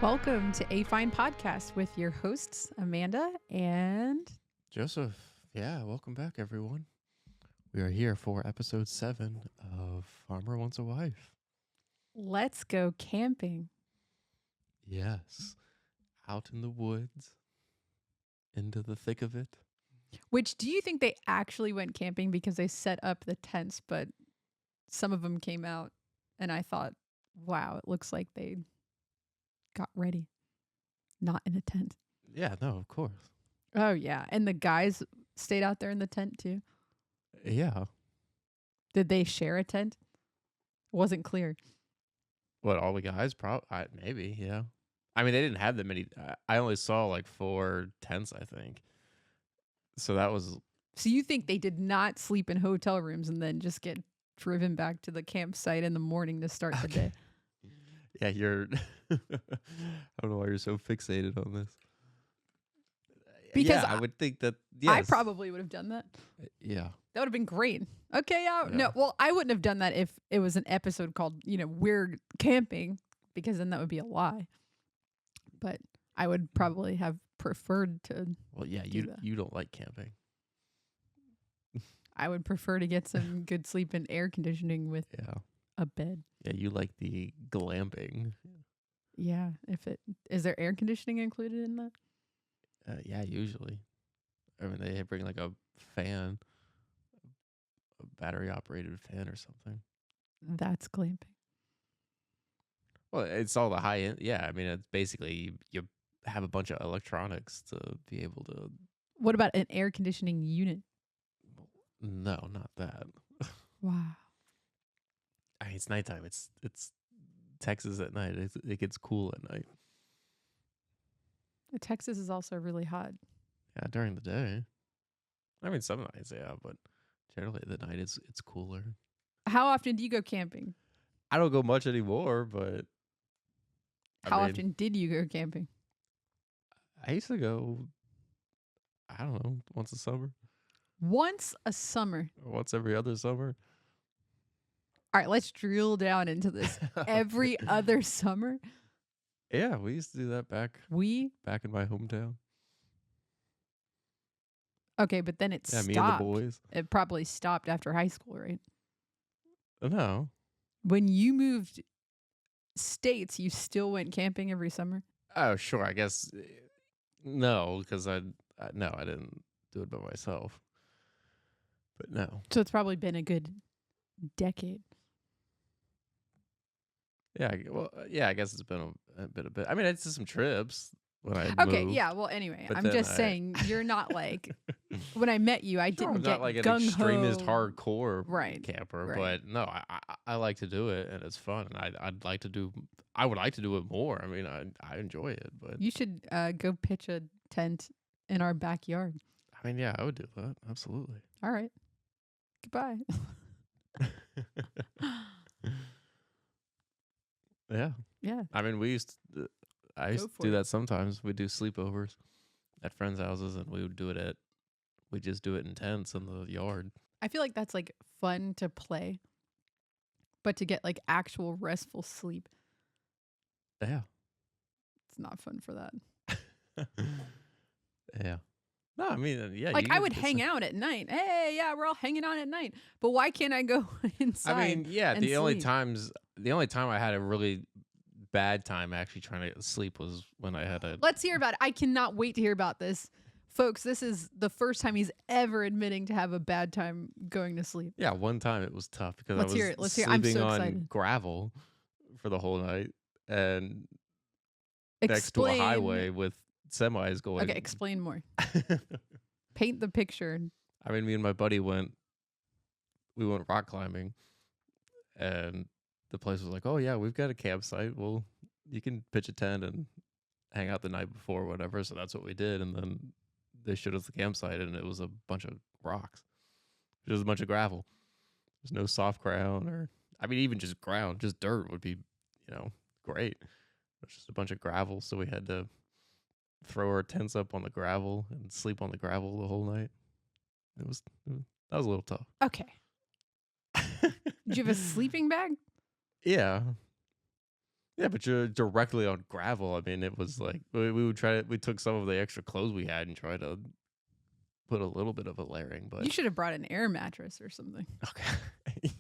Welcome to A Fine Podcast with your hosts, Amanda and Joseph, yeah, welcome back, everyone. We are here for episode 7 of Farmer Wants a Wife. Let's Go Camping. Yes, out in the woods, into the thick of it. Which, do you think they actually went camping because they set up the tents, but some of them came out and I thought, wow, it looks like they got ready, not in a tent. Yeah, no, of course. Oh, yeah. And the guys stayed out there in the tent too. Yeah. Did they share a tent? Wasn't clear. What, all the guys? Maybe, yeah. I mean, they didn't have that many. I only saw like 4 tents, I think. So that was... So you think they did not sleep in hotel rooms and then just get driven back to the campsite in the morning to start the day? Yeah, you're... I don't know why you're so fixated on this. Because yeah, I would think that... Yes. I probably would have done that. Yeah. That would have been great. Okay, yeah. No, well, I wouldn't have done that if it was an episode called, We're Camping, because then that would be a lie. But I would probably have preferred to. Well, yeah, you don't like camping. I would prefer to get some good sleep and air conditioning with a bed. Yeah, you like the glamping. Yeah, is there air conditioning included in that? Yeah, usually. I mean, they bring like a fan, a battery operated fan or something. That's glamping. Well, it's all the high end. Yeah, I mean, it's basically you have a bunch of electronics to be able to. What about an air conditioning unit? No, not that. Wow. I mean, it's nighttime. It's Texas at night. It gets cool at night. Texas is also really hot. Yeah, during the day. I mean, some nights, yeah, but generally the night it's cooler. How often do you go camping? I don't go much anymore, but how often did you go camping? I used to go, I don't know, once a summer. Once a summer? Or once every other summer. All right, let's drill down into this. Every other summer? Yeah, we used to do that back in my hometown. Okay, but then it stopped. Me and the boys. It probably stopped after high school, right? No. When you moved states, you still went camping every summer? Oh, sure. I guess no, because I didn't do it by myself. But no. So it's probably been a good decade. Yeah, I guess it's been a bit. I mean, I did some trips when I moved. Yeah. Well, anyway, I'm just saying you're not like when I met you. I didn't get not like an gung-ho. extremist hardcore camper, right. but no, I like to do it and it's fun, and I would like to do it more. I mean, I enjoy it, but you should go pitch a tent in our backyard. I mean, yeah, I would do that absolutely. All right, goodbye. Yeah. I mean, I used to do that sometimes. We'd do sleepovers at friends' houses, and we just do it in tents in the yard. I feel like that's like fun to play, but to get like actual restful sleep. Yeah. It's not fun for that. Yeah. No, I mean, yeah. Like I would hang out at night. Hey, yeah, we're all hanging out at night. But why can't I go inside? I mean, yeah, the only time I had a really bad time actually trying to sleep was when I had a... Let's hear about it. I cannot wait to hear about this. Folks, this is the first time he's ever admitting to have a bad time going to sleep. Yeah, one time it was tough because Let's I was sleeping on gravel for the whole night and next to a highway with semis going. Okay, explain more. Paint the picture. I mean, me and my buddy went rock climbing, and the place was like, "Oh yeah, we've got a campsite. Well, you can pitch a tent and hang out the night before, or whatever." So that's what we did, and then they showed us the campsite, and it was a bunch of rocks. It was a bunch of gravel. There's no soft ground, even just ground, just dirt would be, great. It's just a bunch of gravel, so we had to throw our tents up on the gravel and sleep on the gravel the whole night. That was a little tough. Okay. Did you have a sleeping bag? Yeah. Yeah, but you're directly on gravel. I mean, it was like we took some of the extra clothes we had and tried to put a little bit of a layering, but You should have brought an air mattress or something. okay.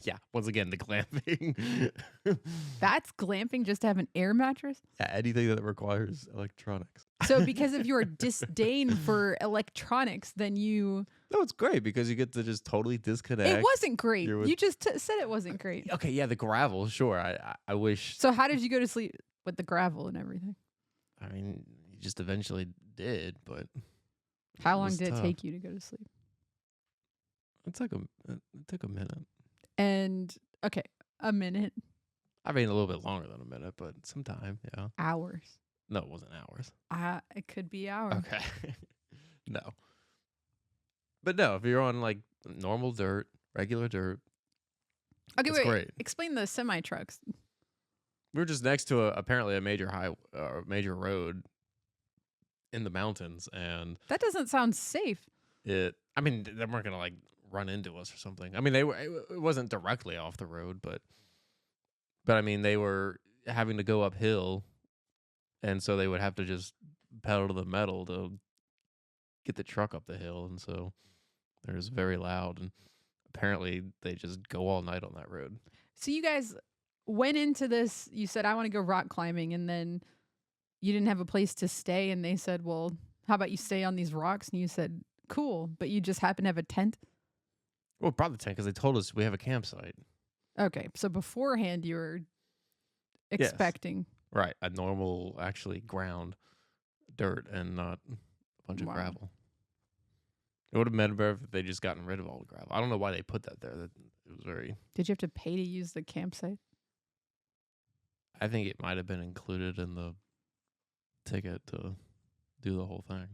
Yeah, once again, the glamping. That's glamping just to have an air mattress? Yeah, anything that requires electronics. So because of your disdain for electronics, then you No, it's great because you get to just totally it disconnect. wasn't great. You're with You just said it wasn't great. okay, yeah, the gravel, sure. I wish. So how did you go to sleep with the gravel and everything? I mean, you just eventually did, but How it long was did it tough. take you to go to sleep? It took a minute. And okay, a minute, I mean, a little bit longer than a minute, but some time. Yeah. hours. No, it wasn't hours. It could be hours. Okay. No. But no, if you're on like normal dirt, regular dirt, Okay, it's wait. great. Explain the semi trucks. We were just next to apparently a major road in the mountains, and That doesn't sound safe. I mean, they weren't gonna like run into us or something. I mean, it wasn't directly off the road, but I mean, they were having to go uphill, and so they would have to just pedal to the metal to get the truck up the hill, and so it was very loud, and apparently they just go all night on that road. So you guys went into this, you said, I want to go rock climbing, and then you didn't have a place to stay, and they said, well, how about you stay on these rocks? And you said, cool, but you just happen to have a tent? Well, brought the tent because they told us we have a campsite. Okay, so beforehand you were Yes. expecting. Right, a normal, actually ground dirt and not a bunch of Wow. gravel. It would have been better if they just gotten rid of all the gravel. I don't know why they put that there. It was very. Did you have to pay to use the campsite? I think it might have been included in the ticket to do the whole thing.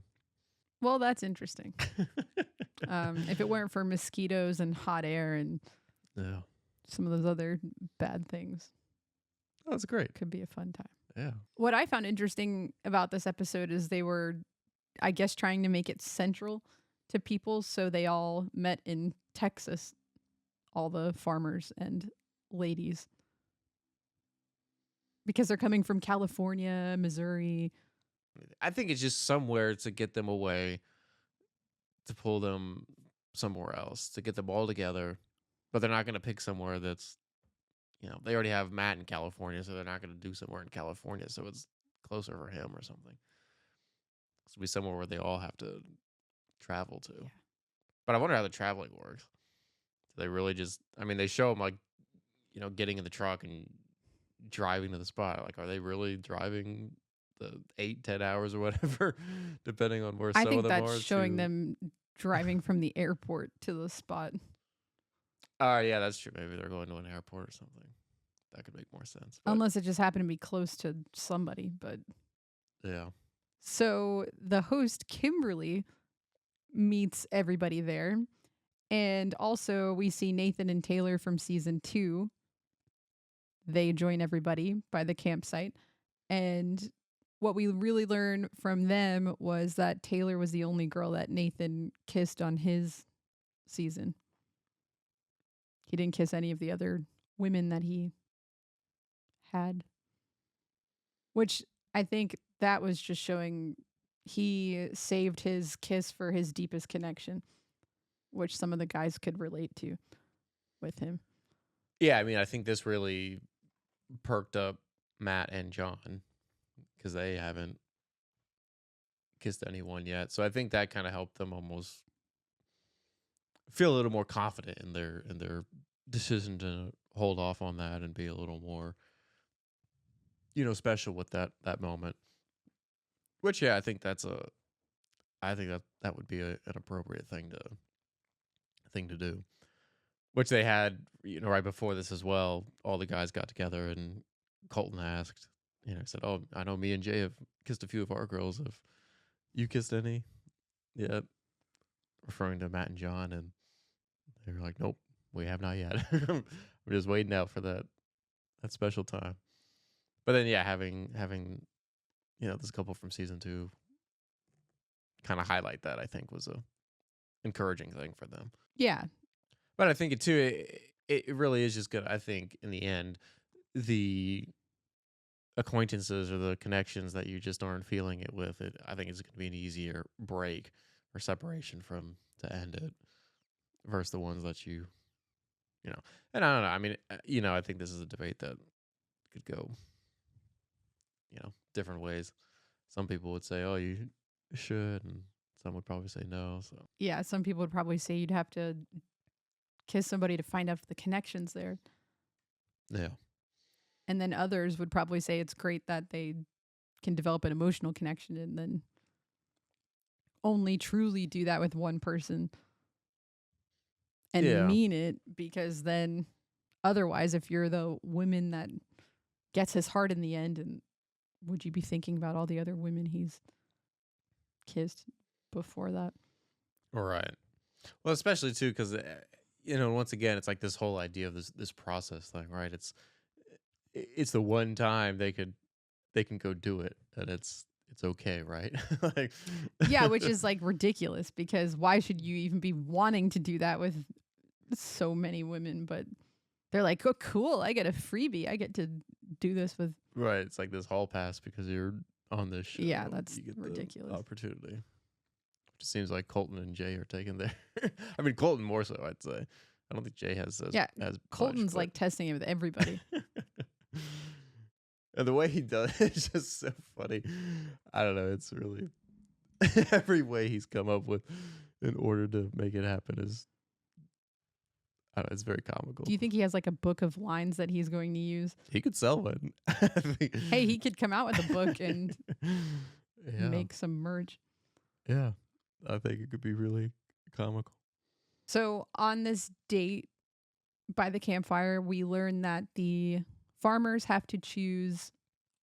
Well, that's interesting. If it weren't for mosquitoes and hot air and Yeah, some of those other bad things, oh, that's great. could be a fun time. Yeah, What I found interesting about this episode is they were, I guess, trying to make it central to people. So they all met in Texas, all the farmers and ladies, because they're coming from California, Missouri. I think it's just somewhere to get them away, to pull them somewhere else, to get them all together. But they're not going to pick somewhere that's, they already have Matt in California, so they're not going to do somewhere in California, so it's closer for him or something. It's be somewhere where they all have to travel to. Yeah. But I wonder how the traveling works. Do they really just? I mean, they show them like, getting in the truck and driving to the spot. Like, are they really driving the 8-10 hours or whatever, depending on where I some think of them that's are? showing them driving from the airport to the spot. Oh, yeah, that's true. Maybe they're going to an airport or something. That could make more sense. But, Unless it just happened to be close to somebody. But yeah. so the host, Kimberly, meets everybody there. And also, we see Nathan and Taylor from season 2. They join everybody by the campsite. And what we really learned from them was that Taylor was the only girl that Nathan kissed on his season. He didn't kiss any of the other women that he had. Which I think that was just showing he saved his kiss for his deepest connection, which some of the guys could relate to with him. Yeah, I mean, I think this really perked up Matt and John because they haven't kissed anyone yet. So I think that kind of helped them almost feel a little more confident in their decision to hold off on that and be a little more, special with that moment. Which, yeah, I think that would be an appropriate thing to do. Which they had, right before this as well. All the guys got together and Colton asked, said, "Oh, I know me and Jay have kissed a few of our girls. Have you kissed any yet?" Referring to Matt and John, and they were like, "Nope, we have not yet. We're just waiting out for that special time." But then, yeah, having this couple from season 2 kind of highlight that, I think was a encouraging thing for them. Yeah. But I think it really is just good. I think in the end, the acquaintances or the connections that you just aren't feeling it with, I think it's going to be an easier break or separation from to end it versus the ones that you know. And I don't know. I mean, I think this is a debate that could go, different ways. Some people would say, "Oh, you should," and some would probably say no. So Yeah, some people would probably say you'd have to kiss somebody to find out if the connection's there. yeah, And then others would probably say it's great that they can develop an emotional connection and then only truly do that with one person and yeah, mean it, because then otherwise, if you're the woman that gets his heart in the end, and would you be thinking about all the other women he's kissed before that? right. Well, especially too, because once again, it's like this whole idea of this process thing, right? It's the one time they can go do it, and it's okay, right? Like, Yeah, which is like ridiculous, because why should you even be wanting to do that with so many women? But they're like, oh, cool, I get a freebie. I get to do this with. right. It's like this hall pass because you're on this Yeah, show. that's You get the ridiculous. opportunity. It seems like Colton and Jay are taking there. I mean, Colton more so, I'd say. I don't think Jay has Yeah, as much, Colton's but like testing it with everybody. and the way he does it's just so funny. I don't know. It's really every way he's come up with in order to make it happen is, I don't know, it's very comical. Do you think he has like a book of lines that he's going to use? He could sell one. I think- Hey, he could come out with a book and yeah, make some merch. yeah. I think it could be really comical. So on this date by the campfire, we learn that the farmers have to choose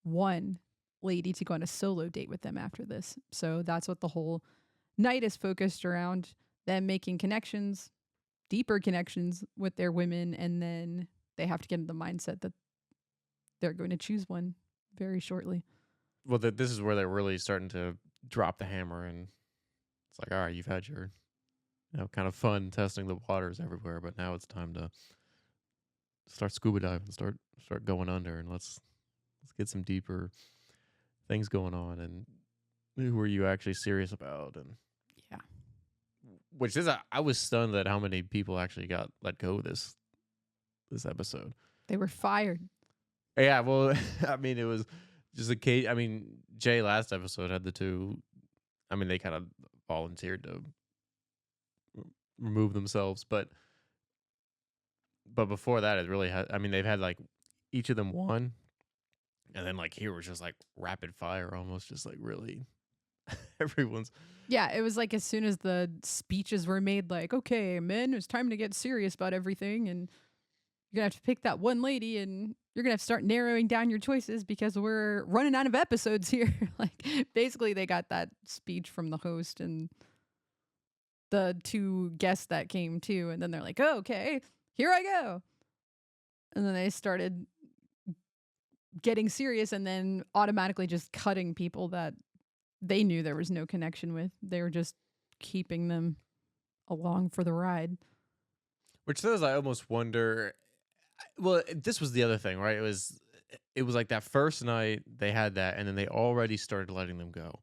one lady to go on a solo date with them after this. So that's what the whole night is focused around, them making connections, deeper connections with their women, and then they have to get into the mindset that they're going to choose one very shortly. Well, this is where they're really starting to drop the hammer, and it's like, all right, you've had your, kind of fun testing the waters everywhere, but now it's time to start scuba diving, start going under, and let's get some deeper things going on, and who are you actually serious about, and Yeah. which is I was stunned at how many people actually got let go this episode. They were fired. Yeah, well, I mean, it was just a case. I mean, Jay last episode had the two. I mean, they kind of volunteered to remove themselves, but before that, it really had. I mean, they've had like each of them one, and then like here was just like rapid fire, almost just like really everyone's. Yeah, it was like as soon as the speeches were made, like, okay, men, it's time to get serious about everything, and you're gonna have to pick that one lady, and you're gonna have to start narrowing down your choices because we're running out of episodes here. Like, basically, they got that speech from the host and the two guests that came too, and then they're like, oh, okay, here I go. And then they started getting serious and then automatically just cutting people that they knew there was no connection with. They were just keeping them along for the ride. Which those I almost wonder. Well, this was the other thing, right? It was like that first night they had that, and then they already started letting them go.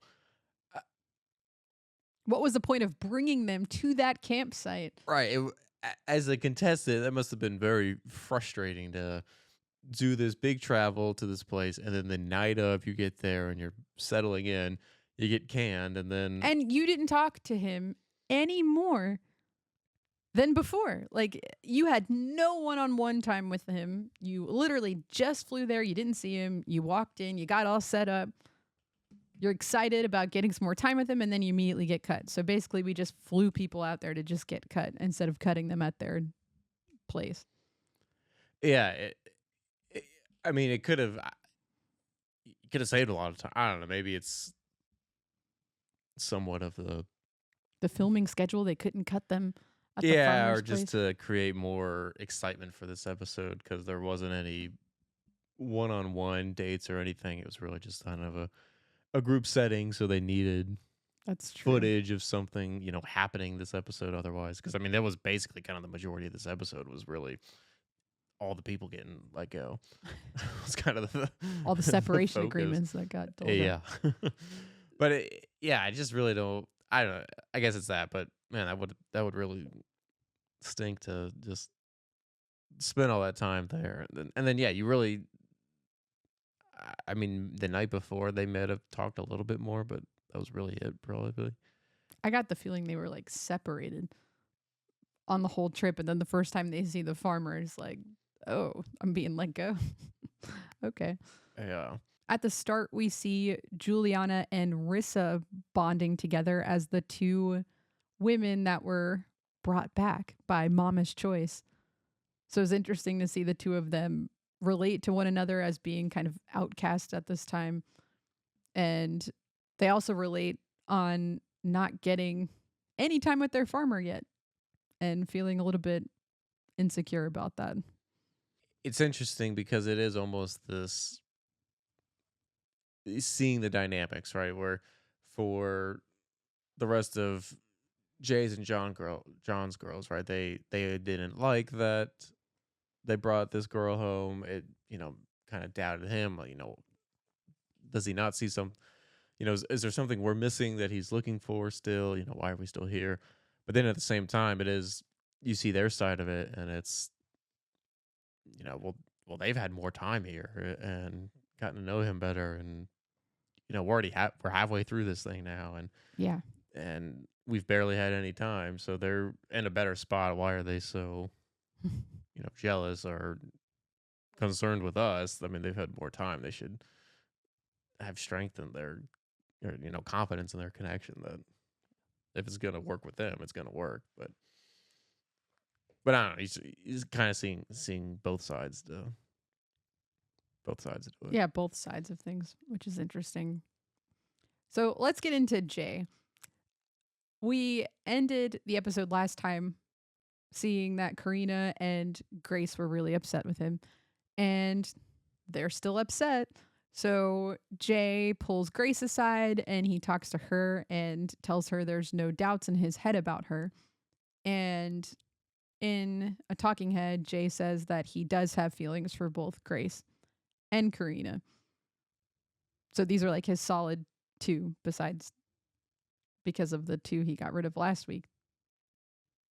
What was the point of bringing them to that campsite? Right. As a contestant, that must have been very frustrating to do this big travel to this place, and then the night of you get there and you're settling in, you get canned, and then And you didn't talk to him any more than before. Like, you had no one-on-one time with him. You literally just flew there. You didn't see him. You walked in. You got all set up. You're excited about getting some more time with him, and then you immediately get cut. So basically, we just flew people out there to just get cut instead of cutting them at their place. yeah, I mean, it could have saved a lot of time. I don't know. Maybe it's somewhat of The filming schedule, they couldn't cut them at the yeah, farmer's or just place. to create more excitement for this episode because there wasn't any one-on-one dates or anything. It was really just kind of a group setting, so they needed That's true. footage of something happening this episode otherwise, because I mean that was basically kind of the majority of this episode was really all the people getting let go. It's kind of the All the the separation focus. agreements that got doled out. Yeah. But yeah, I just really don't. I don't know. I guess it's that, but man, that would really stink to just spend all that time there, and then yeah, you really. I mean, the night before they might have talked a little bit more, but that was really it, probably. I got the feeling they were like separated on the whole trip, and then the first time they see the farmer is like, "Oh, I'm being let go." Okay. Yeah. At the start, we see Juliana and Rissa bonding together as the two women that were brought back by Mama's Choice. So it's interesting to see the two of them relate to one another as being kind of outcast at this time. And they also relate on not getting any time with their farmer yet and feeling a little bit insecure about that. It's interesting because it is almost this seeing the dynamics, right? Where for the rest of Jay's and John's girls, right? They didn't like that they brought this girl home. It, kind of doubted him. Like, does he not see some? Is there something we're missing that he's looking for still? Why are we still here? But then at the same time, it is you see their side of it, and it's well, they've had more time here and gotten to know him better, and we're halfway through this thing now, and Yeah. and we've barely had any time, so they're in a better spot. Why are they so jealous or concerned with us? I mean, they've had more time. They should have strength in their, or, confidence in their connection that if it's gonna work with them, it's gonna work. But I don't know. He's kind of seeing both sides to it. Yeah, both sides of things, which is interesting. So let's get into Jay. We ended the episode last time seeing that Karina and Grace were really upset with him, and they're still upset. So Jay pulls Grace aside and he talks to her and tells her there's no doubts in his head about her. And in a talking head, Jay says that he does have feelings for both Grace and Karina. So these are like his solid two, besides because of the two he got rid of last week.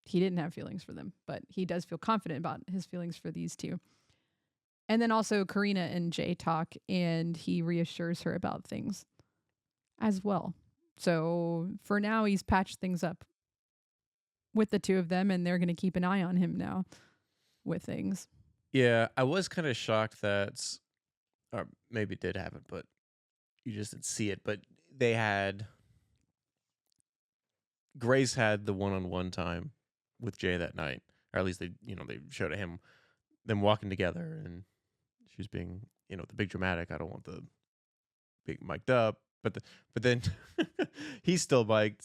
He didn't have feelings for them, but he does feel confident about his feelings for these two. And then also Karina and Jay talk and he reassures her about things as well. So for now, he's patched things up with the two of them and they're going to keep an eye on him now with things. Yeah, I was kind of shocked that, or maybe it did happen, but you just didn't see it. But they had Grace had the one-on-one time with Jay that night, or at least they showed them walking together, and she was being the big dramatic. I don't want the big mic'd up, but then he's still mic'd,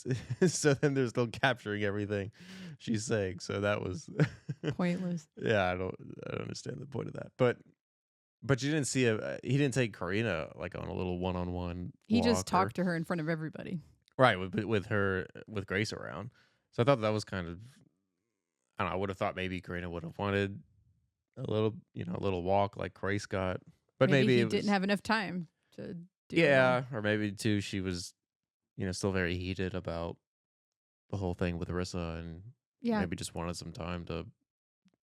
so then they're still capturing everything she's saying. So that was Pointless. yeah. I don't understand the point of that, but you didn't see he didn't take Karina like on a little one-on-one He just walk or talked to her in front of everybody. right with Grace around. So I thought that was kind of I don't know. I would have thought maybe Karina would have wanted a little walk like Grace got, but Maybe maybe he it didn't was have enough time to do it all. yeah, or maybe too she was still very heated about the whole thing with Arissa and Yeah, maybe just wanted some time to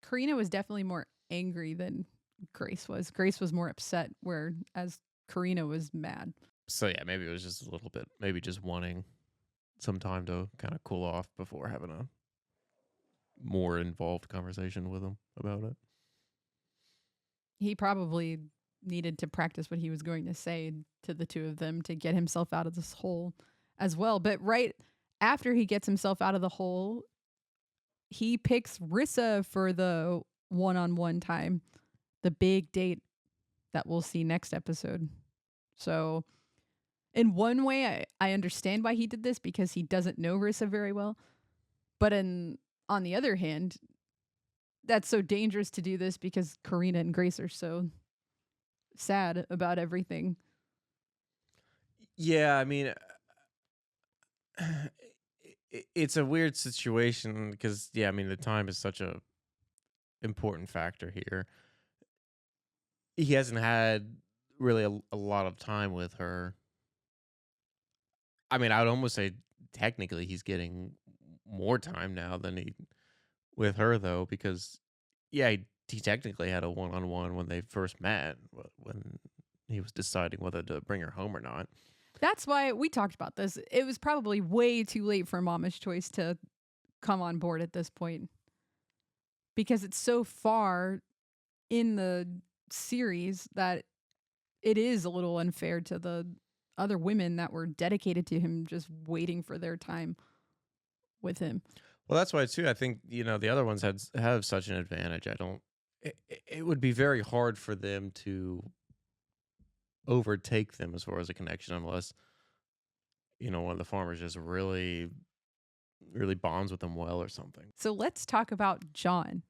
Karina was definitely more angry than Grace was. Grace was more upset, whereas Karina was mad. so yeah, maybe it was just a little bit maybe just wanting some time to kind of cool off before having a more involved conversation with him about it. He probably needed to practice what he was going to say to the two of them to get himself out of this hole as well. But right after he gets himself out of the hole, he picks Rissa for the one on one time, the big date that we'll see next episode. So, in one way, I understand why he did this because he doesn't know Rissa very well. But on the other hand, that's so dangerous to do this because Karina and Grace are so sad about everything. Yeah, I mean, it's a weird situation because yeah, I mean the time is such a important factor here. he hasn't had really a lot of time with her. I mean, I would almost say technically he's getting more time now than he with her though, because yeah, he technically had a one-on-one when they first met, when he was deciding whether to bring her home or not. That's why we talked about this. It was probably way too late for Mama's Choice to come on board at this point because it's so far in the series that it is a little unfair to the other women that were dedicated to him just waiting for their time with him. Well, that's why too. I think the other ones have such an advantage. I don't. It would be very hard for them to overtake them as far as a connection, unless one of the farmers just really, really bonds with them well or something. So let's talk about John.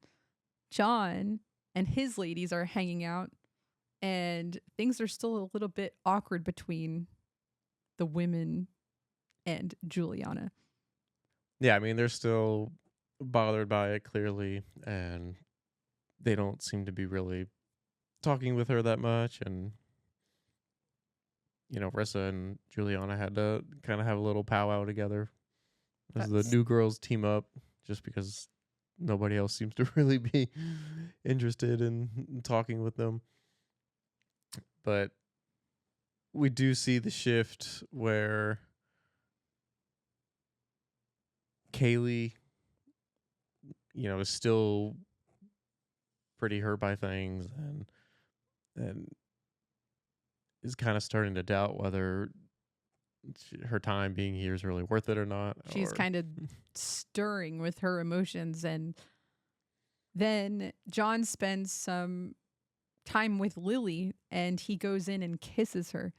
John and his ladies are hanging out, and things are still a little bit awkward between the women and Juliana. Yeah, I mean they're still bothered by it clearly, and they don't seem to be really talking with her that much. And Rissa and Juliana had to kind of have a little powwow together as the That's new girls team up, just because nobody else seems to really be interested in talking with them. But we do see the shift where Kaylee, is still pretty hurt by things, and is kind of starting to doubt whether her time being here is really worth it or not. she's Or kind of stirring with her emotions, and then John spends some time with Lily and he goes in and kisses her.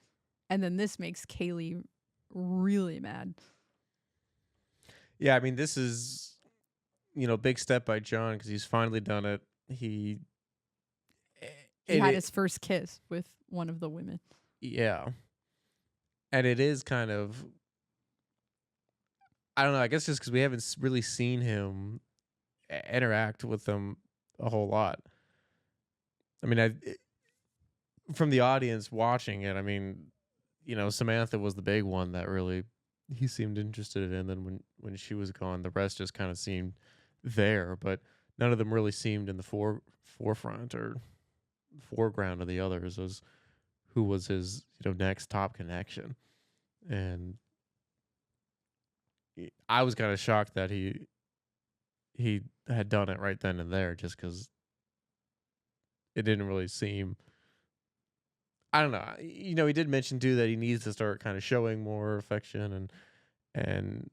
And then this makes Kaylee really mad. yeah, I mean this is big step by John because he's finally done it. He And had it his first kiss with one of the women. yeah, and it is kind of, I don't know. I guess just because we haven't really seen him interact with them a whole lot. I mean, from the audience watching it, I mean, Samantha was the big one that really he seemed interested in. Then when she was gone, the rest just kind of seemed there, but none of them really seemed in the forefront or foreground of the others as who was his next top connection. And I was kind of shocked that he had done it right then and there, just because it didn't really seem. I don't know. He did mention too that he needs to start kind of showing more affection and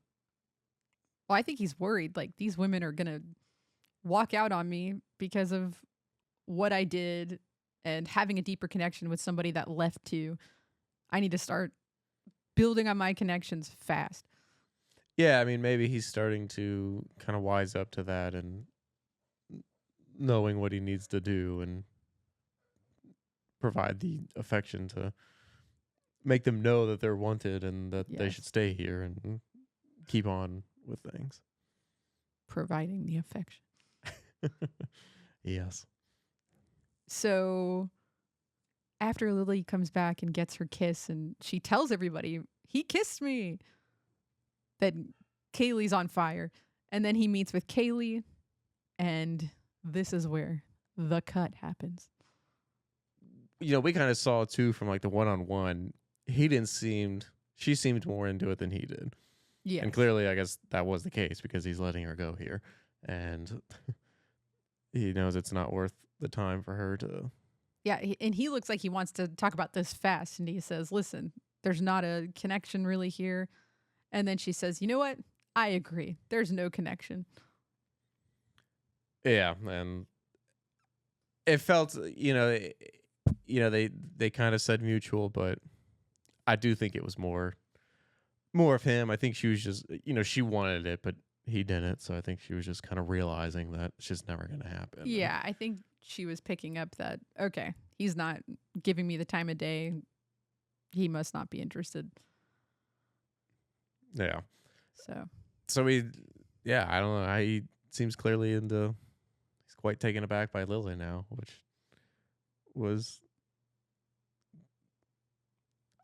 Well, I think he's worried like these women are going to walk out on me because of what I did and having a deeper connection with somebody that left too. I need to start building on my connections fast. yeah, I mean maybe he's starting to kind of wise up to that and knowing what he needs to do and provide the affection to make them know that they're wanted and that they should Yes. stay here and keep on with things. Providing the affection. Yes. So after Lily comes back and gets her kiss and she tells everybody, he kissed me, that Kaylee's on fire. And then he meets with Kaylee, and this is where the cut happens. We kind of saw too from like the one-on-one. She seemed more into it than he did. Yes. And clearly, I guess that was the case because he's letting her go here. And he knows it's not worth the time for her to. Yeah, and he looks like he wants to talk about this fast. And he says, listen, there's not a connection really here. And then she says, you know what? I agree. There's no connection. Yeah. And it felt, they kind of said mutual, but I do think it was more of him. I think she was just, she wanted it, but he didn't. So I think she was just kind of realizing that it's just never going to happen. Yeah, I think she was picking up that, okay, he's not giving me the time of day. He must not be interested. Yeah. So I don't know. He seems clearly he's quite taken aback by Lily now, which was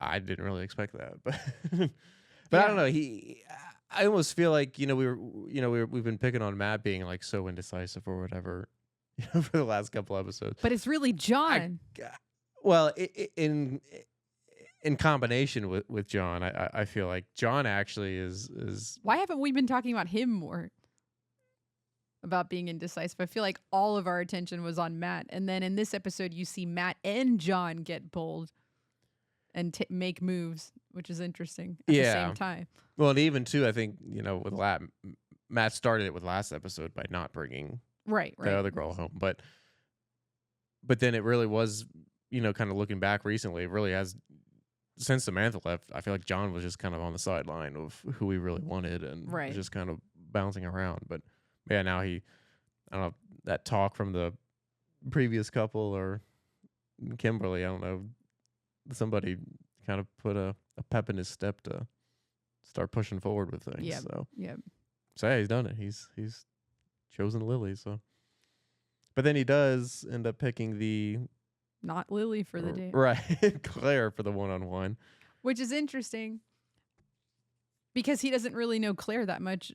I didn't really expect that, but I don't Yeah. know. I almost feel like we've been picking on Matt being like so indecisive or whatever, for the last couple episodes. But it's really I John. well, in combination with John, I feel like John actually is Why haven't we been talking about him more? About being indecisive. I feel like all of our attention was on Matt. And then in this episode, you see Matt and John get bold and make moves, which is interesting at the same yeah. time. Well, and even too, I think with Matt started it with last episode by not bringing Right, the right. other girl home, but then it really was, kind of looking back recently, it really has since Samantha left. I feel like John was just kind of on the sideline of who we really wanted and was Right. just kind of bouncing around. But yeah, now I don't know, that talk from the previous couple or Kimberly, I don't know, somebody kind of put a pep in his step to start pushing forward with things. Yeah. So Yeah. yeah, he's done it. He's chosen Lily. So, but then he does end up picking the Not Lily for the date. right Claire for the 1-on-1, Which is interesting because he doesn't really know Claire that much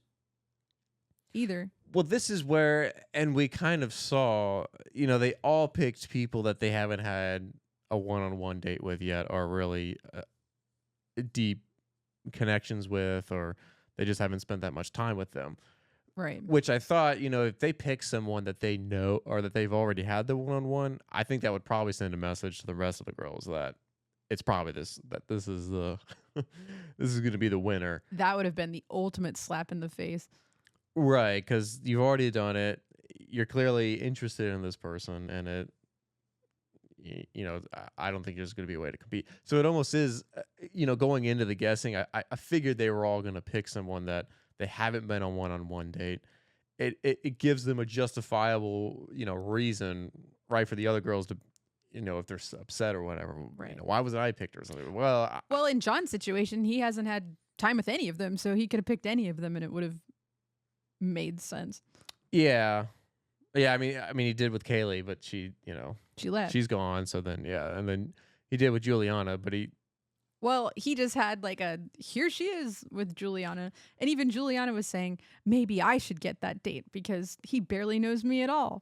either. Well, this is where, and we kind of saw, they all picked people that they haven't had a 1-on-1 date with yet, or really deep connections with, or they just haven't spent that much time with them. Right. Which I thought, if they pick someone that they know or that they've already had the 1-on-1, I think that would probably send a message to the rest of the girls that it's probably this is the this is going to be the winner. That would have been the ultimate slap in the face. Right, because you've already done it. You're clearly interested in this person, and I don't think there's going to be a way to compete. So it almost is, going into the guessing, I figured they were all going to pick someone that they haven't been on 1-on-1 date. It gives them a justifiable, reason, right, for the other girls to, if they're upset or whatever. Right. Why wasn't I picked or something? Well, in John's situation, he hasn't had time with any of them, so he could have picked any of them, and it would have made sense. Yeah. I mean, he did with Kaylee, but she left. She's gone. So then, and then he did with Juliana, but he just had like here she is with Juliana, and even Juliana was saying maybe I should get that date because he barely knows me at all.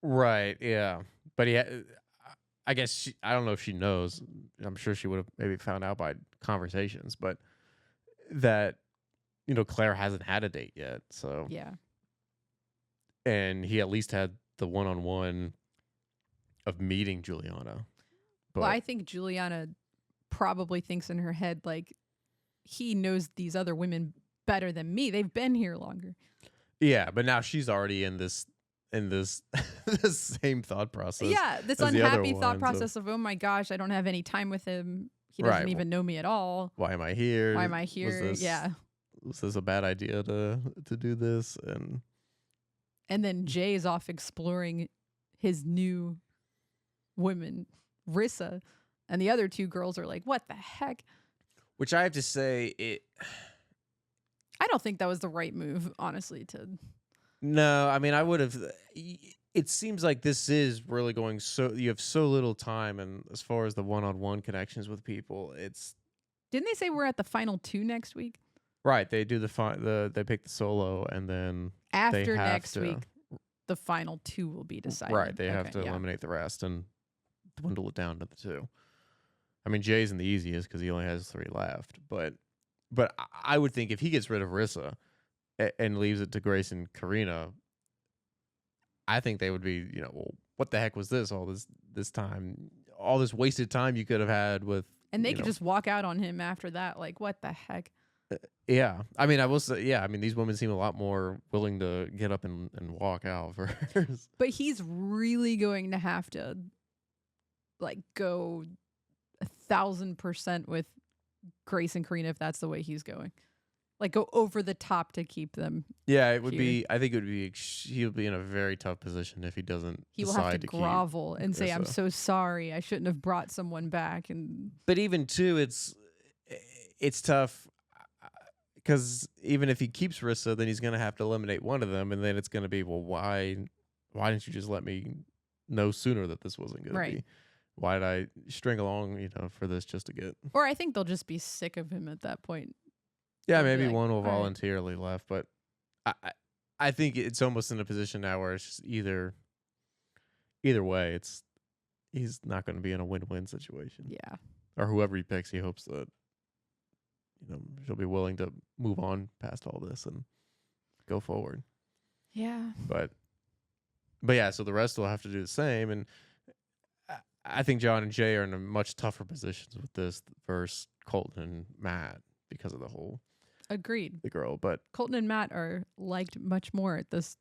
Right. Yeah. But I guess I don't know if she knows. I'm sure she would have maybe found out by conversations, but that Claire hasn't had a date yet. So yeah. And he at least had the 1-on-1 of meeting Juliana. But I think Juliana probably thinks in her head like he knows these other women better than me. They've been here longer. Yeah, but now she's already in this this same thought process. Yeah, this unhappy thought process of, oh my gosh, I don't have any time with him. He doesn't even know me at all. Why am I here? Why am I here? Was this a bad idea to do this? And then Jay is off exploring his new women, Rissa, and the other two girls are like, what the heck? Which I have to say, I don't think that was the right move, honestly. No, I mean, I would have. It seems like this is really going you have so little time, and as far as the 1-on-1 connections with people, Didn't they say we're at the final 2 next week? Right, they do they pick the solo, and then after next week, the final 2 will be decided. Right, they have to eliminate the rest and dwindle it down to the 2. I mean, Jay's in the easiest because he only has 3 left, but I would think if he gets rid of Rissa and leaves it to Grace and Karina, I think they would be, well, what the heck was this? All this time, all this wasted time you could have had with, and they could just walk out on him after that. Like, what the heck? Yeah, I mean, I will say, yeah, I mean, these women seem a lot more willing to get up and walk out first. But he's really going to have to, like, go 1,000% with Grace and Karina if that's the way he's going. Like, go over the top to keep them. Yeah, it would be. I think it would be. He would be in a very tough position if he doesn't. He will have to grovel and say, "I'm so sorry. I shouldn't have brought someone back." But even too, it's tough. Because even if he keeps Rissa, then he's going to have to eliminate one of them, and then it's going to be, well, why didn't you just let me know sooner that this wasn't going to be why'd I string along, for this just to get? Or I think they'll just be sick of him at that point. Yeah, They'll be maybe like, one will all right. voluntarily left, but I, I I think it's almost in a position now where it's just either way, he's not going to be in a win-win situation. Yeah. Or whoever he picks, he hopes that she'll be willing to move on past all this and go forward. Yeah. But yeah, so the rest will have to do the same, and I think John and Jay are in a much tougher positions with this versus Colton and Matt because of Agreed. the girl. But Colton and Matt are liked much more at this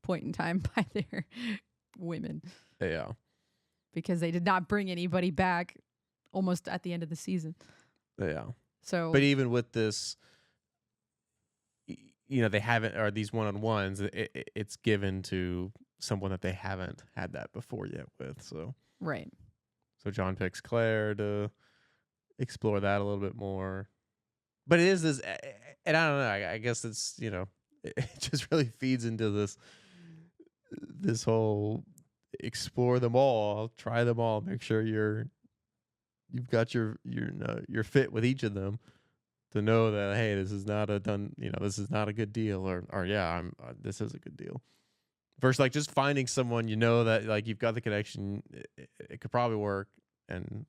point in time by their women yeah, because they did not bring anybody back almost at the end of the season. yeah. So, But even with this, they haven't, or these one-on-ones, it's given to someone that they haven't had that before yet with. So right. So John picks Claire to explore that a little bit more. But it is this, and I don't know, I guess it's, it just really feeds into this whole explore them all, try them all, make sure you've got your fit with each of them to know that, hey, this is not this is not a good deal, or yeah, this is a good deal. Versus like just finding someone that like you've got the connection, it could probably work, and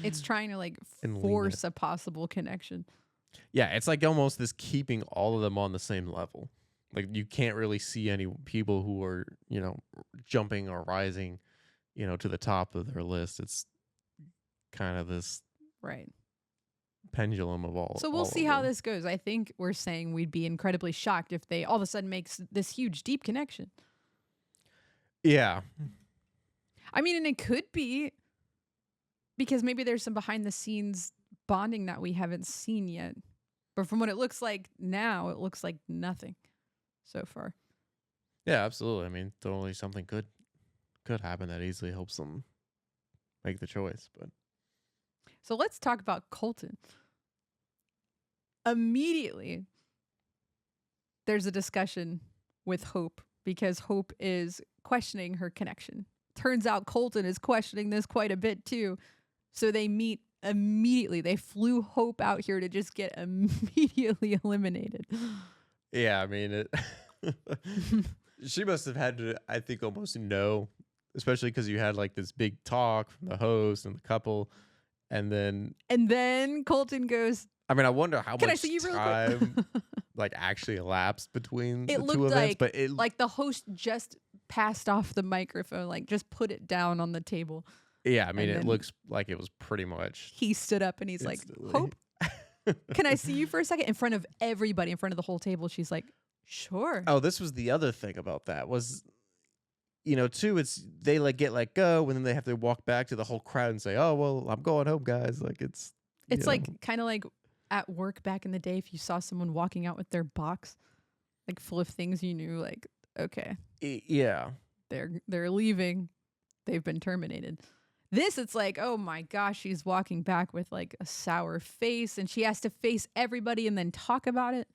It's trying to like And lean force a possible connection. yeah, it's like almost this keeping all of them on the same level. Like you can't really see any people who are jumping or rising, to the top of their list. It's kind of this Right. pendulum of all. So we'll all see of how them. this goes. I think we're saying we'd be incredibly shocked if they all of a sudden makes this huge deep connection. Yeah, I mean, and it could be because maybe there's some behind the scenes bonding that we haven't seen yet. But from what it looks like now, it looks like nothing so far. yeah, absolutely. I mean, totally something could happen that easily helps them make the choice. But So let's talk about Colton. Immediately, there's a discussion with Hope because Hope is questioning her connection. Turns out Colton is questioning this quite a bit too. So they meet immediately. They flew Hope out here to just get immediately eliminated. yeah, I mean, she must have had to, I think, almost know, especially because you had like this big talk from the host and the couple, and then Colton goes, I mean, I wonder how "Can I much see you really time quick?" like actually elapsed between It the looked two events, like but it like the host just passed off the microphone, like just put it down on the table. yeah, I mean, and it then looks like it was pretty much He stood up and he's like, instantly. "Hope, can I see you for a second?" In front of everybody, in front of the whole table. She's like, "Sure." Oh, this was the other thing about that was, too, it's they like get let go and then they have to walk back to the whole crowd and say, "Oh, well, I'm going home, guys." Like it's like kind of like at work back in the day if you saw someone walking out with their box like full of things you knew like, okay, yeah. they're leaving. They've been terminated. This, it's like, oh my gosh, she's walking back with like a sour face and she has to face everybody and then talk about it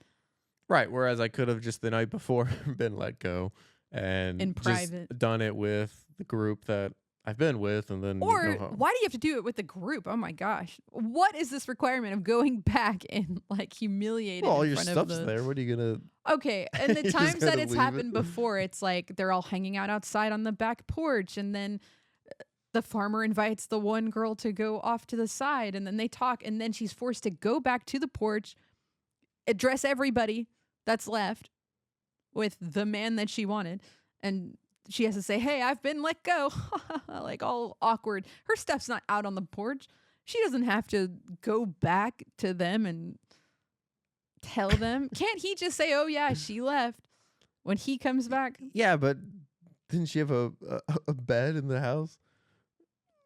Right. Whereas I could have just the night before been let go and in just private. done it with the group that I've been with, and then Or go home. why do you have to do it with the group? Oh my gosh. What is this requirement of going back and like humiliated Well, all in your front stuff's of the there. What are you gonna? Okay, and the You just times that gotta it's leave it. happened before, it's like they're all hanging out outside on the back porch, and then the farmer invites the one girl to go off to the side, and then they talk, and then she's forced to go back to the porch, address everybody that's left with the man that she wanted, and she has to say, "Hey, I've been let go," like all awkward. Her stuff's not out on the porch. She doesn't have to go back to them and tell them. Can't he just say, "Oh yeah, she left," when he comes back? Yeah, but didn't she have a bed in the house?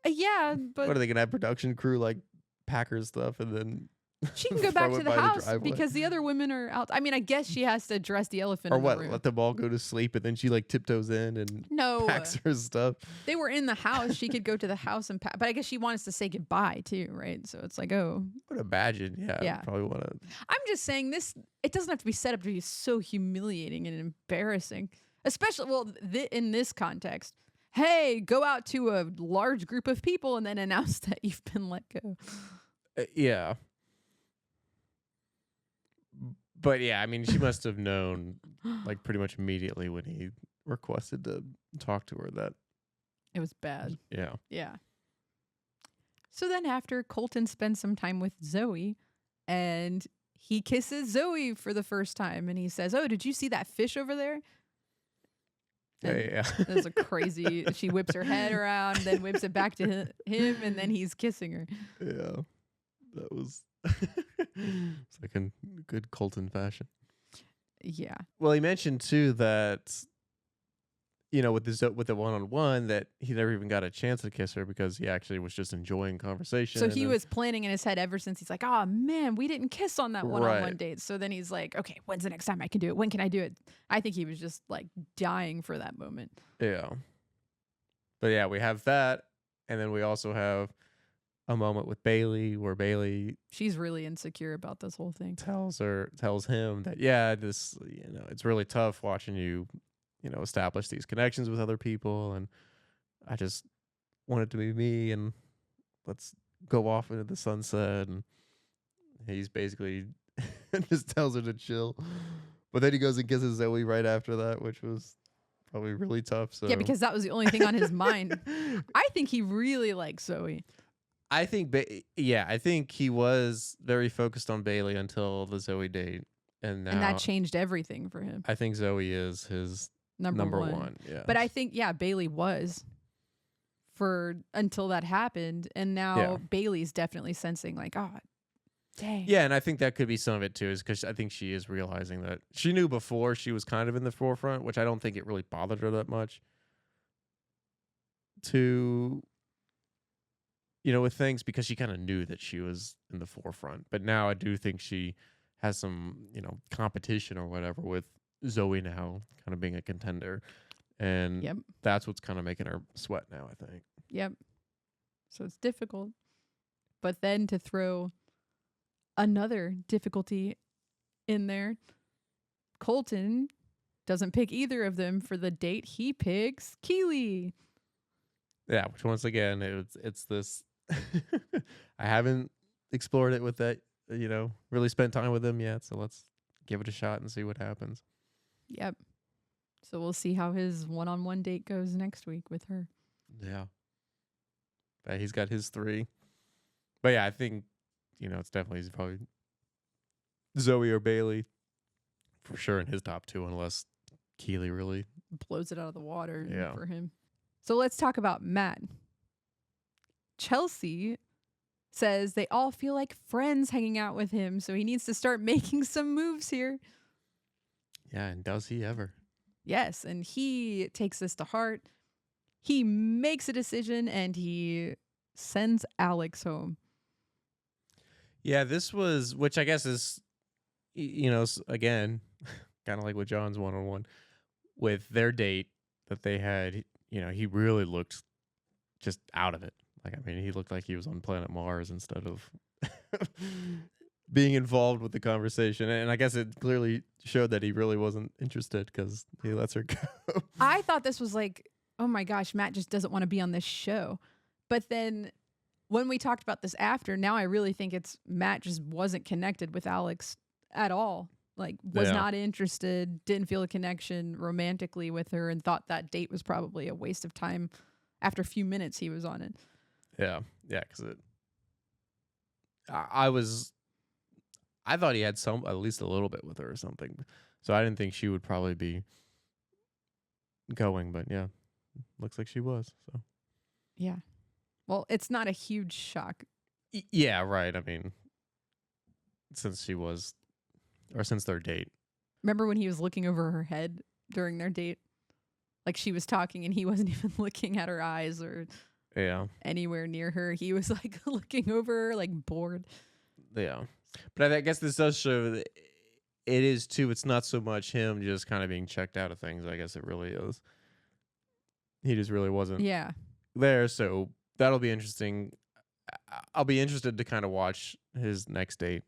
Yeah, What but are they gonna have production crew like pack her stuff and then she can go back throw to it the by house driveway? because the other women are out. I mean, I guess she has to address the elephant Or in what? the room. Let them all go to sleep and then she like tiptoes in and No, packs her stuff. they were in the house. She could go to the house and pack. But I guess she wants to say goodbye too, right? So it's like, oh, I would imagine, yeah. Yeah. Probably want to. I'm just saying this. It doesn't have to be set up to be so humiliating and embarrassing, especially in this context. hey, go out to a large group of people and then announce that you've been let go. Yeah. But yeah, I mean, she must have known like pretty much immediately when he requested to talk to her that, It was bad. yeah. Yeah. So then after, Colton spends some time with Zoe and he kisses Zoe for the first time and he says, "Oh, did you see that fish over there?" And Yeah. there's a crazy, she whips her head around, then whips it back to him, and then he's kissing her. Yeah. That was it's like in good Colton fashion. Yeah. Well, he mentioned too that with the one-on-one that he never even got a chance to kiss her because he actually was just enjoying conversation. So he was planning in his head ever since. He's like, "Oh man, we didn't kiss on that one-on-one Right. date." So then he's like, "Okay, when's the next time I can do it? When can I do it?" I think he was just like dying for that moment. Yeah. But yeah, we have that, and then we also have a moment with Bailey where Bailey She's really insecure about this whole thing. tells him that this it's really tough watching you establish these connections with other people, and I just want it to be me, and let's go off into the sunset. And he's basically just tells her to chill, but then he goes and kisses Zoe right after that, which was probably really tough. So Yeah, because that was the only thing on his mind. I think he really likes Zoe. I think I think he was very focused on Bailey until the Zoe date, and And that now changed everything for him. I think Zoe is his Number one. one. Yeah, But I think, yeah, Bailey was for until that happened. And now Yeah. Bailey's definitely sensing like, oh, dang. yeah, and I think that could be some of it too, is because I think she is realizing that she knew before she was kind of in the forefront, which I don't think it really bothered her that much. To with things, because she kind of knew that she was in the forefront, but now I do think she has some competition or whatever with Zoe now, kind of being a contender, and Yep. that's what's kind of making her sweat now, I think. Yep. So it's difficult. But then to throw another difficulty in there, Colton doesn't pick either of them for the date. He picks Keely. Yeah, which once again it's this I haven't explored it with that, really spent time with him yet, so let's give it a shot and see what happens. Yep. So we'll see how his one-on-one date goes next week with her. Yeah. But he's got his 3. But yeah, I think, it's definitely probably Zoe or Bailey for sure in his top 2, unless Keely really. Blows it out of the water Yeah. for him. So let's talk about Matt. Chelsea says they all feel like friends hanging out with him, so he needs to start making some moves here. Yeah, and does he ever? Yes, and he takes this to heart. He makes a decision and he sends Alex home. Yeah, this was, which I guess is, again, kind of like with John's one-on-one, with their date that they had, he really looked just out of it. Like, I mean, he looked like he was on planet Mars instead of being involved with the conversation. And I guess it clearly showed that he really wasn't interested because he lets her go. I thought this was like, oh my gosh, Matt just doesn't want to be on this show. But then when we talked about this after, now I really think it's Matt just wasn't connected with Alex at all. Like, was not interested, didn't feel a connection romantically with her, and thought that date was probably a waste of time after a few minutes he was on it. Yeah, because I thought he had at least a little bit with her or something. So I didn't think she would probably be going, but yeah, looks like she was. So yeah. Well, it's not a huge shock. Yeah, right. I mean, since their date. Remember when he was looking over her head during their date? Like, she was talking and he wasn't even looking at her eyes or anywhere near her. He was like looking over her, like bored. Yeah. But I guess this does show that it is too. It's not so much him just kind of being checked out of things. I guess it really is. He just really wasn't there. So that'll be interesting. I'll be interested to kind of watch his next date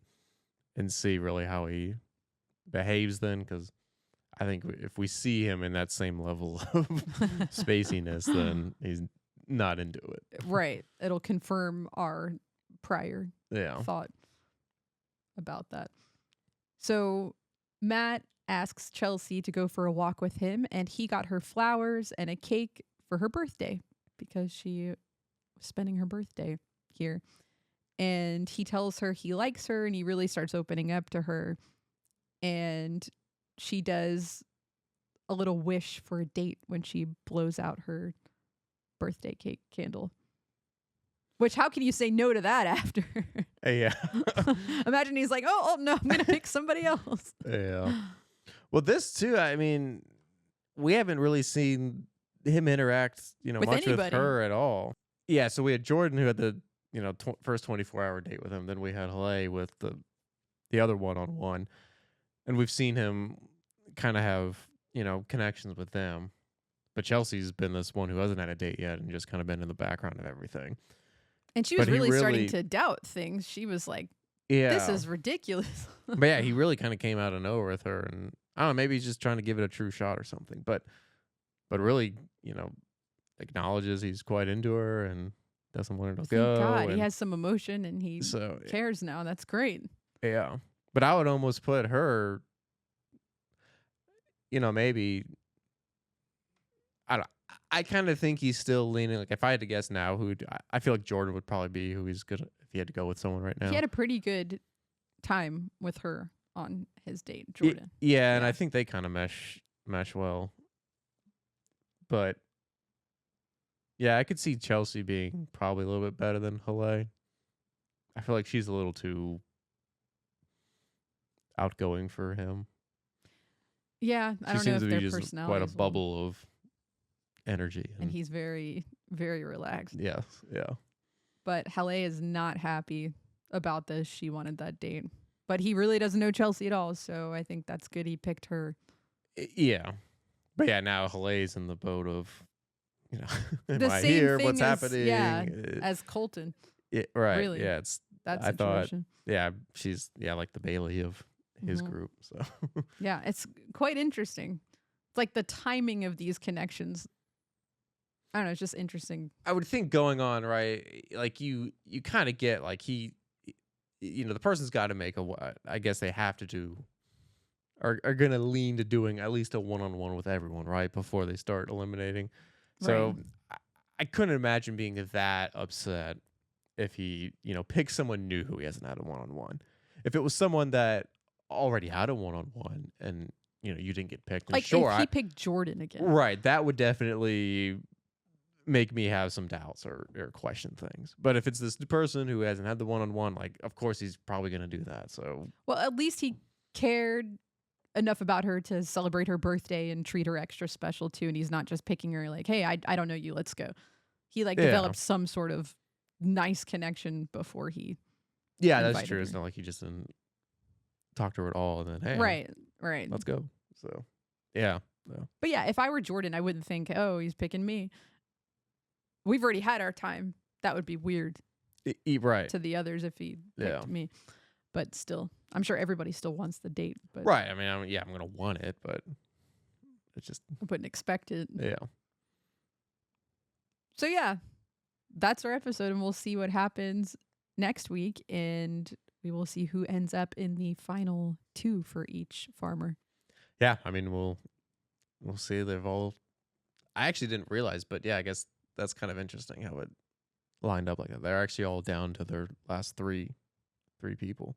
and see really how he behaves then, because I think if we see him in that same level of spaciness, then he's not into it. Right. It'll confirm our prior Yeah. thought about that. So Matt asks Chelsea to go for a walk with him, and he got her flowers and a cake for her birthday because she was spending her birthday here. And he tells her he likes her, and he really starts opening up to her. And she does a little wish for a date when she blows out her birthday cake candle. Which, how can you say no to that after? Yeah. Imagine he's like, oh no, I'm going to pick somebody else. Yeah. Well, this too, I mean, we haven't really seen him interact, With much anybody. with her at all. Yeah, so we had Jordan who had the, first 24-hour date with him. Then we had Haley with the other one-on-one. And we've seen him kind of have, connections with them. But Chelsea's been this one who hasn't had a date yet and just kind of been in the background of everything. And she was But he really starting really- to doubt things. She was like, Yeah. this is ridiculous. But yeah, he really kind of came out of nowhere with her, and I don't know, maybe he's just trying to give it a true shot or something. But really, acknowledges he's quite into her and doesn't want her to Thank go. God. He and has some emotion and he so cares now. That's great. yeah. But I would almost put her, maybe I don't. I kind of think he's still leaning. Like if I had to guess now, I feel like Jordan would probably be who he's gonna if he had to go with someone right now. He had a pretty good time with her on his date, Jordan. Yeah, and Yeah. I think they kind of mesh well. But yeah, I could see Chelsea being probably a little bit better than Haley. I feel like she's a little too outgoing for him. Yeah, I She don't know seems if to their be just personalities quite a will- bubble of energy. and he's very, very relaxed. yes, yeah. But Halle is not happy about this. She wanted that date. But he really doesn't know Chelsea at all, so I think that's good he picked her. Yeah. But yeah, now Haley's in the boat of, am The I same here? thing What's as- happening? yeah, As Colton. Yeah, right. really. Yeah, it's That I thought- situation. yeah, she's like the Bailey of his Mhm. group. So Yeah, it's quite interesting. It's like the timing of these connections. I don't know, it's just interesting. I would think going on, right? Like you kind of get like the person's got to make I guess they have to do are going to lean to doing at least a one-on-one with everyone, right? Before they start eliminating. So I couldn't imagine being that upset if he, picks someone new who he hasn't had a one-on-one. If it was someone that already had a one-on-one and, you didn't get picked. Like sure, if he picked Jordan again. right, that would definitely make me have some doubts or question things. But if it's this person who hasn't had the one-on-one, like, of course he's probably going to do that. So, Well, at least he cared enough about her to celebrate her birthday and treat her extra special too. And he's not just picking her like, hey, I don't know you, let's go. He Yeah. developed some sort of nice connection before he. yeah, that's Invited true. It's her. not like he just didn't talk to her at all and then, hey, Right. let's go. So, yeah. No. But yeah, if I were Jordan, I wouldn't think, oh, he's picking me. We've already had our time. That would be weird Right. to the others if he picked Yeah. me. But still, I'm sure everybody still wants the date. But Right. I mean, I'm going to want it, but it's just, I wouldn't expect it. yeah. So yeah, that's our episode, and we'll see what happens next week, and we will see who ends up in the final 2 for each farmer. Yeah. I mean, we'll see. They've all, I actually didn't realize, but yeah, I guess that's kind of interesting how it lined up like that. They're actually all down to their last three people.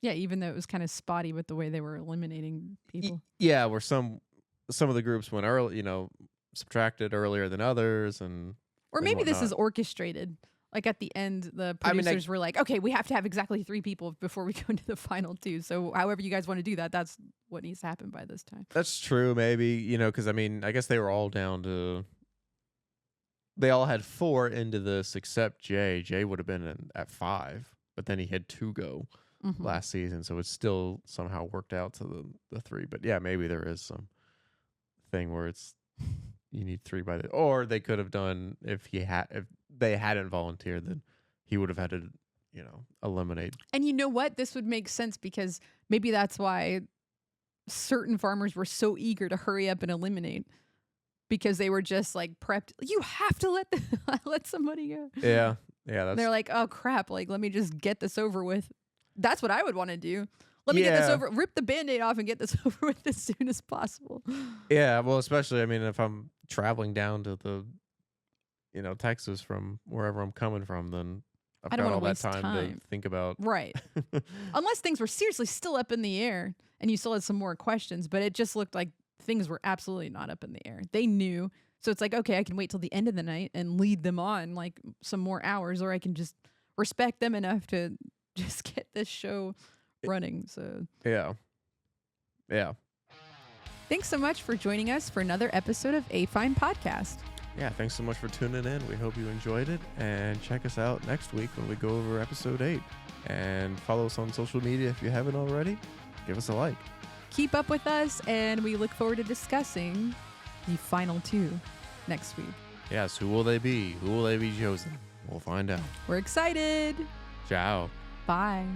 Yeah, even though it was kind of spotty with the way they were eliminating people. Yeah, where some of the groups went early, subtracted earlier than others, and Or and maybe this whatnot. is orchestrated. Like at the end, the I mean, producers were like, okay, we have to have exactly 3 people before we go into the final 2. So however you guys want to do that, that's what needs to happen by this time. that's true. Maybe because I mean, I guess they were all down to. They all had 4 into this except Jay. Jay would have been at 5, but then he had 2 go Mhm. last season, so it still somehow worked out to the 3. But yeah, maybe there is some thing where it's you need 3 by the, or they could have done if they hadn't volunteered, then he would have had to eliminate. And you know what? This would make sense because maybe that's why certain farmers were so eager to hurry up and eliminate because they were just like prepped. You have to let let somebody go. Yeah. Yeah. They're That's like, oh crap, like let me just get this over with. That's what I would want to do. Let me get this yeah. over, rip the band-aid off and get this over with as soon as possible. Yeah. Well, especially, I mean, if I'm traveling down to the, Texas from wherever I'm coming from, then I've I don't got want all to that waste time time. to think about. Right. Unless things were seriously still up in the air and you still had some more questions, but it just looked like things were absolutely not up in the air. They knew. So it's like, okay, I can wait till the end of the night and lead them on like some more hours, or I can just respect them enough to just get this show running. So Yeah. Yeah. thanks so much for joining us for another episode of A Fine Podcast. Yeah. Thanks so much for tuning in. We hope you enjoyed it, and check us out next week when we go over episode 8. And follow us on social media if you haven't already. Give us a like. Keep up with us, and we look forward to discussing the final 2 next week. Yes. Who will they be? Who will they be chosen? We'll find out. We're excited. Ciao. Bye.